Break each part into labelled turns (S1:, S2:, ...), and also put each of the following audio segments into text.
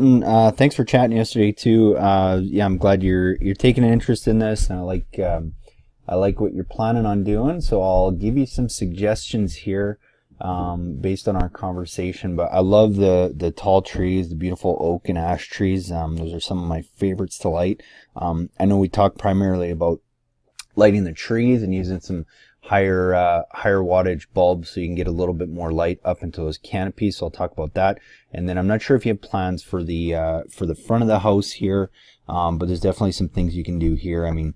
S1: Martin. Thanks for chatting yesterday too. Yeah, I'm glad you're taking an interest in this, and I like what you're planning on doing. So I'll give you some suggestions here based on our conversation. But I love the tall trees, the beautiful oak and ash trees. Those are some of my favorites to light. I know we talked primarily about lighting the trees and using some higher wattage bulbs so you can get a little bit more light up into those canopies. So I'll talk about that. And then I'm not sure if you have plans for the front of the house here, but there's definitely some things you can do here. I mean,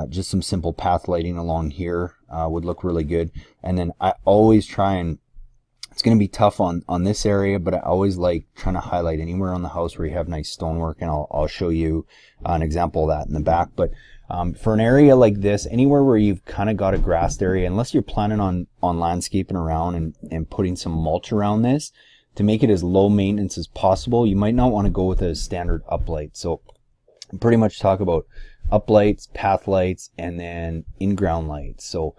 S1: just some simple path lighting along here would look really good. And then I always try and, it's going to be tough on this area, but I always like trying to highlight anywhere on the house where you have nice stonework, and I'll show you an example of that in the back. But for an area like this, anywhere where you've kind of got a grassed area, unless you're planning on landscaping around and putting some mulch around this to make it as low maintenance as possible, you might not want to go with a standard uplight. So pretty much talk about uplights, path lights, and then in-ground lights. So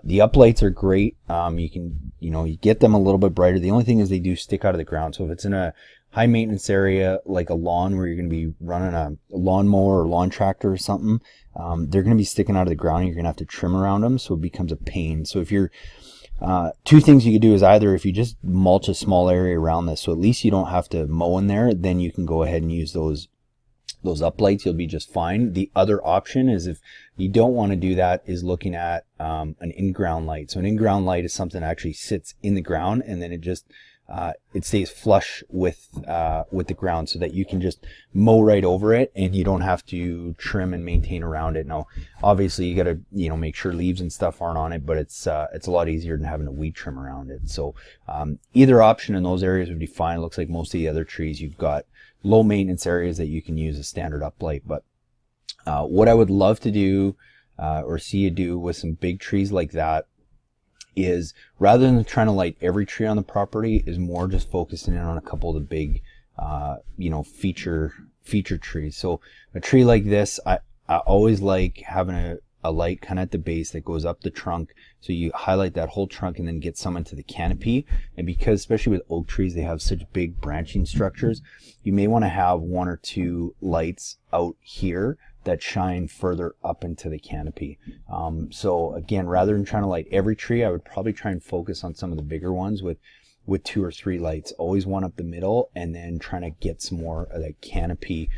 S1: the uplights are great. You get them a little bit brighter. The only thing is they do stick out of the ground. So if it's in a high maintenance area like a lawn where you're going to be running a lawnmower or lawn tractor or something, they're going to be sticking out of the ground and you're going to have to trim around them, so it becomes a pain. So if you're two things you could do is either if you just mulch a small area around this, so at least you don't have to mow in there, then you can go ahead and use those uplights. You'll be just fine. The other option is, if you don't want to do that, is looking at an in-ground light. So an in-ground light is something that actually sits in the ground, and then it stays flush with the ground, so that you can just mow right over it and you don't have to trim and maintain around it. Now, obviously you got to make sure leaves and stuff aren't on it, but it's a lot easier than having a weed trim around it. So either option in those areas would be fine. It looks like most of the other trees, you've got low maintenance areas that you can use a standard uplight. But what I would love to do or see you do with some big trees like that is, rather than trying to light every tree on the property, is more just focusing in on a couple of the big feature trees. So a tree like this, I always like having a light kind of at the base that goes up the trunk, so you highlight that whole trunk and then get some into the canopy. And because especially with oak trees, they have such big branching structures, you may want to have one or two lights out here that shine further up into the canopy. So again, rather than trying to light every tree, I would probably try and focus on some of the bigger ones with two or three lights, always one up the middle, and then trying to get some more of that canopy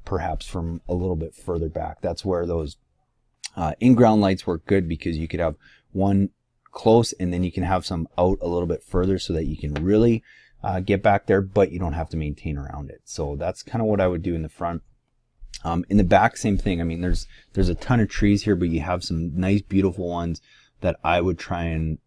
S1: perhaps from a little bit further back. That's where those in-ground lights work good, because you could have one close and then you can have some out a little bit further, so that you can really get back there, but you don't have to maintain around it. So that's kind of what I would do in the front. In the back, same thing. I mean, there's a ton of trees here, but you have some nice, beautiful ones that I would try and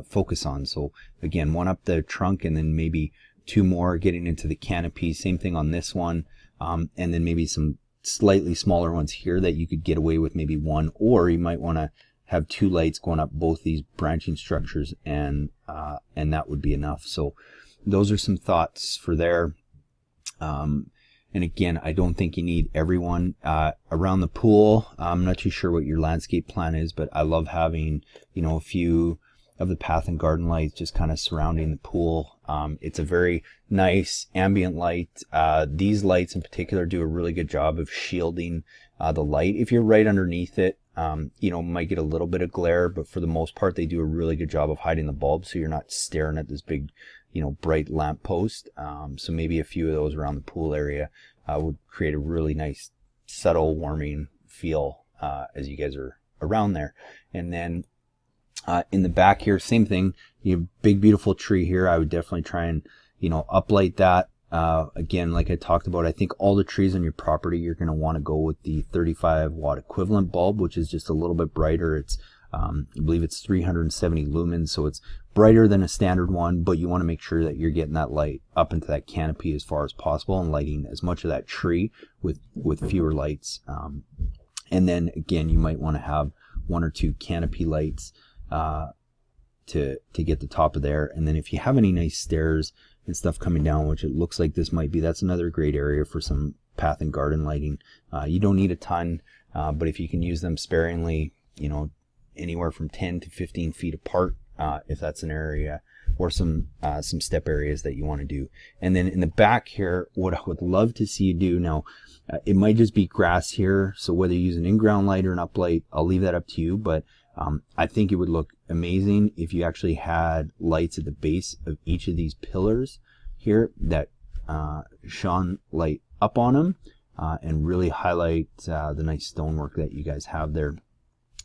S1: focus on. So again, one up the trunk, and then maybe two more getting into the canopy. Same thing on this one, and then maybe some slightly smaller ones here that you could get away with maybe one, or you might want to have two lights going up both these branching structures, and that would be enough. So those are some thoughts for there. And again, I don't think you need everyone around the pool. I'm not too sure what your landscape plan is, but I love having, a few of the path and garden lights just kind of surrounding the pool. It's a very nice ambient light. These lights in particular do a really good job of shielding the light. If you're right underneath it, might get a little bit of glare, but for the most part, they do a really good job of hiding the bulb, so you're not staring at this big, bright lamp post. So maybe a few of those around the pool area would create a really nice, subtle, warming feel as you guys are around there. And then in the back here, same thing. You have a big, beautiful tree here. I would definitely try and, uplight that. Again, like I talked about, I think all the trees on your property, you're going to want to go with the 35 watt equivalent bulb, which is just a little bit brighter. It's I believe it's 370 lumens, so it's brighter than a standard one, but you want to make sure that you're getting that light up into that canopy as far as possible and lighting as much of that tree with fewer lights. And then again, you might want to have one or two canopy lights to get the top of there. And then if you have any nice stairs and stuff coming down, which it looks like this might be, that's another great area for some path and garden lighting. You don't need a ton, but if you can use them sparingly, anywhere from 10 to 15 feet apart, if that's an area or some step areas that you want to do. And then in the back here, what I would love to see you do now, it might just be grass here, so whether you use an in-ground light or an uplight, I'll leave that up to you, but I think it would look amazing if you actually had lights at the base of each of these pillars here that shone light up on them and really highlight the nice stonework that you guys have there.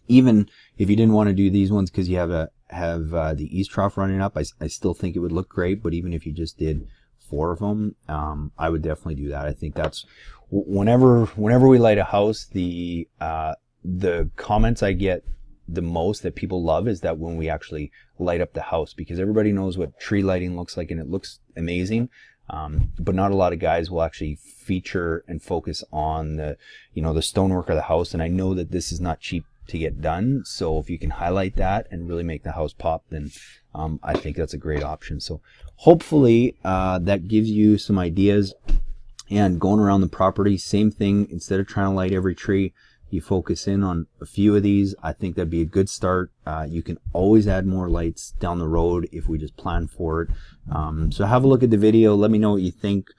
S1: Even if you didn't want to do these ones because you have the east trough running up, I still think it would look great. But even if you just did 4 of them, I would definitely do that. I think that's whenever we light a house, the comments I get the most that people love is that when we actually light up the house, because everybody knows what tree lighting looks like and it looks amazing. But not a lot of guys will actually feature and focus on the stonework of the house. And I know that this is not cheap to get done. So if you can highlight that and really make the house pop, then I think that's a great option. So hopefully that gives you some ideas. And going around the property, same thing. Instead of trying to light every tree, you focus in on a few of these. I think that'd be a good start. You can always add more lights down the road if we just plan for it. So have a look at the video. Let me know what you think.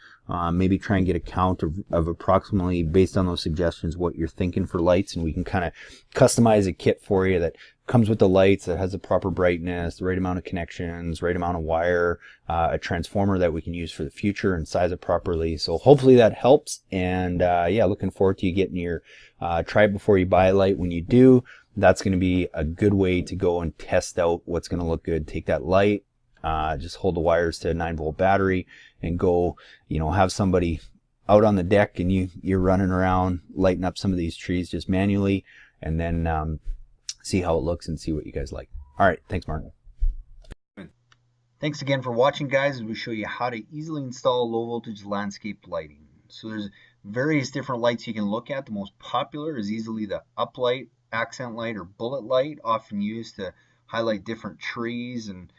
S1: Maybe try and get a count of approximately, based on those suggestions, what you're thinking for lights, and we can kind of customize a kit for you that comes with the lights, that has the proper brightness, the right amount of connections, right amount of wire, a transformer that we can use for the future and size it properly. So hopefully that helps. And yeah, looking forward to you getting your try it before you buy light. When you do, that's going to be a good way to go and test out what's going to look good. Take that light, just hold the wires to a 9-volt battery and go, have somebody out on the deck and you're running around lighting up some of these trees just manually, and then see how it looks and see what you guys like. All right, thanks, Martin.
S2: Thanks again for watching, guys, as we show you how to easily install low voltage landscape lighting. So there's various different lights you can look at. The most popular is easily the uplight, accent light, or bullet light, often used to highlight different trees and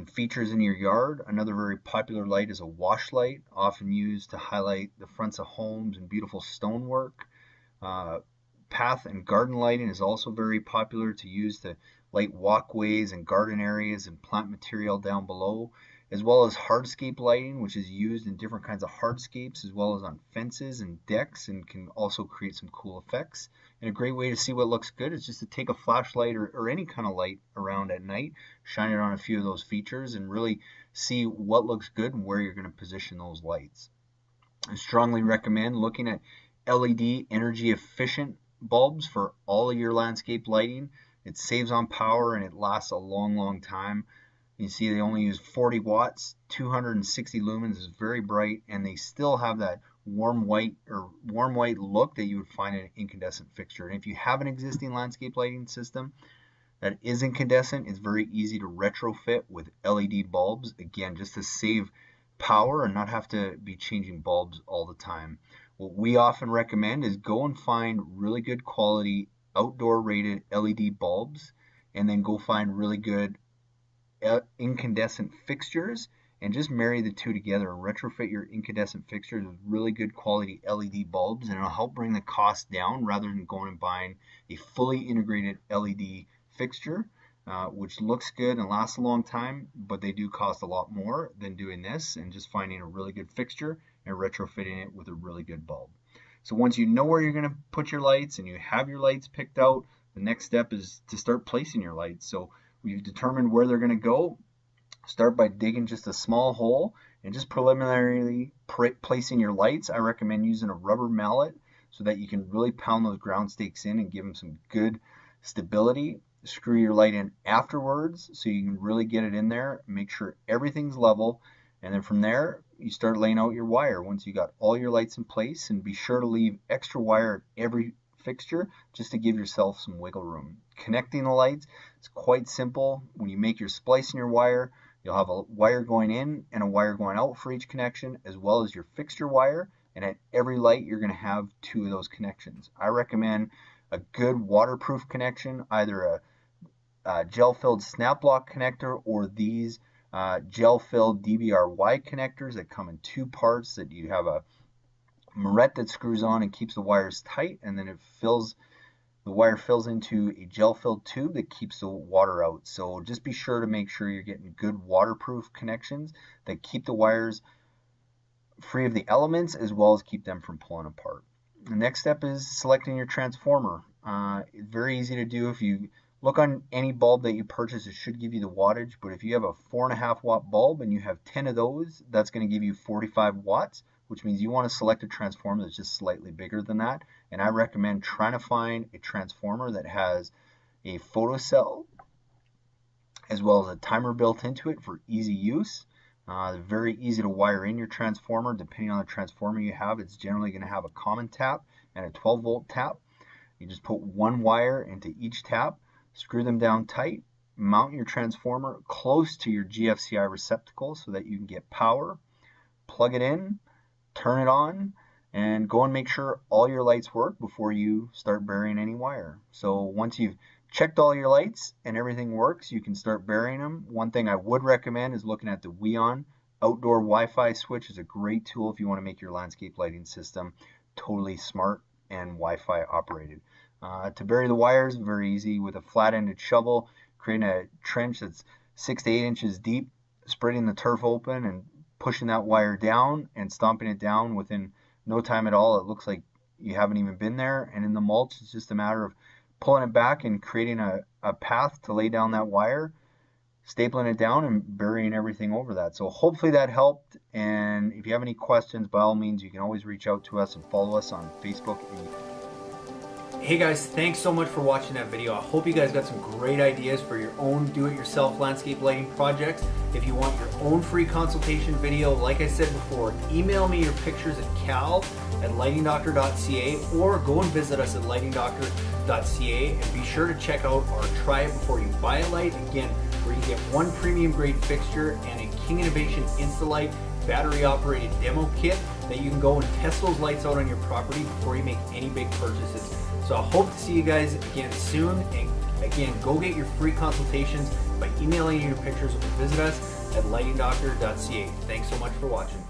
S2: features in your yard. Another very popular light is a wash light, often used to highlight the fronts of homes and beautiful stonework. Path and garden lighting is also very popular, to use to light walkways and garden areas and plant material down below, as well as hardscape lighting, which is used in different kinds of hardscapes as well as on fences and decks, and can also create some cool effects. And a great way to see what looks good is just to take a flashlight or any kind of light around at night, shine it on a few of those features, and really see what looks good and where you're going to position those lights. I strongly recommend looking at LED energy efficient bulbs for all of your landscape lighting. It saves on power and it lasts a long time. You see they only use 40 watts, 260 lumens, is very bright, and they still have that warm white look that you would find in an incandescent fixture. And if you have an existing landscape lighting system that is incandescent, it's very easy to retrofit with LED bulbs, again, just to save power and not have to be changing bulbs all the time. What we often recommend is go and find really good quality outdoor rated LED bulbs, and then go find really good incandescent fixtures and just marry the two together and retrofit your incandescent fixtures with really good quality LED bulbs, and it'll help bring the cost down rather than going and buying a fully integrated LED fixture, which looks good and lasts a long time, but they do cost a lot more than doing this and just finding a really good fixture and retrofitting it with a really good bulb. So once you know where you're going to put your lights and you have your lights picked out, the next step is to start placing your lights. So we've determined where they're going to go. Start by digging just a small hole and just preliminarily placing your lights. I recommend using a rubber mallet so that you can really pound those ground stakes in and give them some good stability. Screw your light in afterwards so you can really get it in there. Make sure everything's level, and then from there you start laying out your wire once you got all your lights in place, and be sure to leave extra wire at every fixture just to give yourself some wiggle room. Connecting the lights is quite simple. When you make your splice in your wire, you'll have a wire going in and a wire going out for each connection, as well as your fixture wire, and at every light you're going to have 2 of those connections. I recommend a good waterproof connection, either a gel-filled snap lock connector or these gel-filled DBRY connectors that come in 2 parts, that you have a moret that screws on and keeps the wires tight, and then it fills the wire fills into a gel-filled tube that keeps the water out. So just be sure to make sure you're getting good waterproof connections that keep the wires free of the elements as well as keep them from pulling apart. The next step is selecting your transformer. Very easy to do. If you look on any bulb that you purchase, it should give you the wattage, but if you have a 4.5 watt bulb and you have 10 of those, that's going to give you 45 watts, which means you want to select a transformer that's just slightly bigger than that. And I recommend trying to find a transformer that has a photocell as well as a timer built into it for easy use. Very easy to wire in your transformer. Depending on the transformer you have, it's generally going to have a common tap and a 12 volt tap. You just put one wire into each tap, screw them down tight, mount your transformer close to your GFCI receptacle so that you can get power, plug it in, turn it on, and go and make sure all your lights work before you start burying any wire. So once you've checked all your lights and everything works, you can start burying them. One thing I would recommend is looking at the Weon outdoor Wi-Fi switch. Is a great tool if you want to make your landscape lighting system totally smart and Wi-Fi operated. To bury the wires, very easy with a flat-ended shovel, creating a trench that's 6 to 8 inches deep, spreading the turf open and pushing that wire down and stomping it down within no time at all. It looks like you haven't even been there. And in the mulch, it's just a matter of pulling it back and creating a path to lay down that wire, stapling it down and burying everything over that. So hopefully that helped. And if you have any questions, by all means, you can always reach out to us and follow us on Facebook and
S3: Hey guys, thanks so much for watching that video. I hope you guys got some great ideas for your own do-it-yourself landscape lighting projects. If you want your own free consultation video, like I said before, email me your pictures at cal@lightingdoctor.ca or go and visit us at lightingdoctor.ca and be sure to check out our Try It Before You Buy a Light, again, where you get one premium grade fixture and a King Innovation Instalight battery operated demo kit that you can go and test those lights out on your property before you make any big purchases. So I hope to see you guys again soon. And again, go get your free consultations by emailing your pictures or visit us at lightingdoctor.ca. Thanks so much for watching.